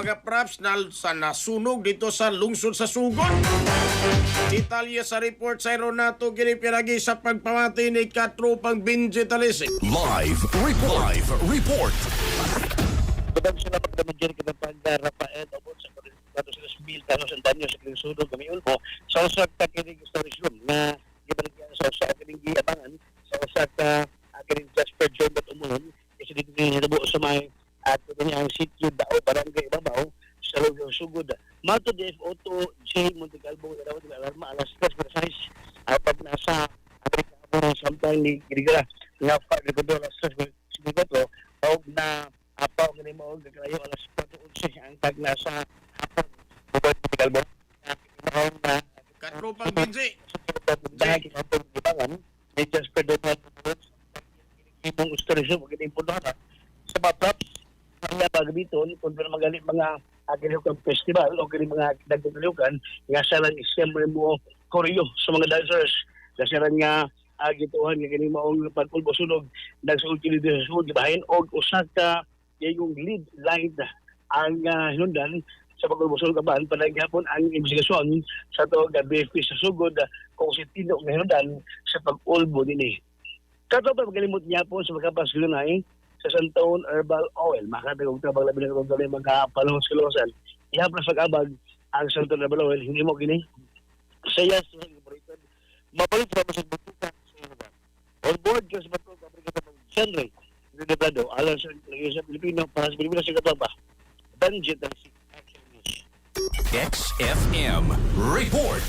mga props na sa nasunog dito sa lungsod sa Sugod. Detalye sa report sa Aeronato ginipiragi sa pagpamati ni Katropang Benji Talisi. Live report. Kadang sila magdamagyan ka ng pag-Rafael o sa Mil Carlos Antonio sa Kilinsudo kami ulpo sa usak ka kining storage room na gibaligyan sa usak kining giabangan sa usak ka kining Jasper John at umulon kasi dito nito sa may at ang sitio dao barangay Ibabaw sa Lugong Sugod. Mato DFO2 J Monte Calvo daw ng alarma alas 3:06 pag nasa Amerika samtang ni Girigara nga pa dito alas 3:04 og na apaw nga mo og kayo alas 4:11 ang tag nasa hapon bukod Monte Calvo na Katropang Benji. dahil kinatong gibangan may Jasper Donald ibang storage room kini puno na sa mga props kaya pag dito kung magaling mga agricultural festival o kini mga dagdagan nga sa lang siyempre mo koryo sa mga dancers kasi nga agituhan nga kini maong pagpulbo sunog nagsuod kini sa suod gibahin og usa ka yung lead line ang hinundan sa pagpulbo sunog kaban panaghapon ang investigasyon sa to BFP sa sugod kung si Tino nga hinundan sa pag-ulbo dinhi. Kato pa magalimot niya po sa magkapasgunay sa Santaon Herbal Oil. Makatagong tabang labi ng mga panahon sa Kilosan. Ihap na pag-abag ang Santaon Herbal Oil. Hindi mo gini. Saya sa incorporated. Mapalit sa mga butukan sa inyo. On board ka sa bato kaprikata ng genre. Redebrado. Alam sa Pilipino para sa Pilipinas sa katapa. Benji Talisi. Action News. XFM report.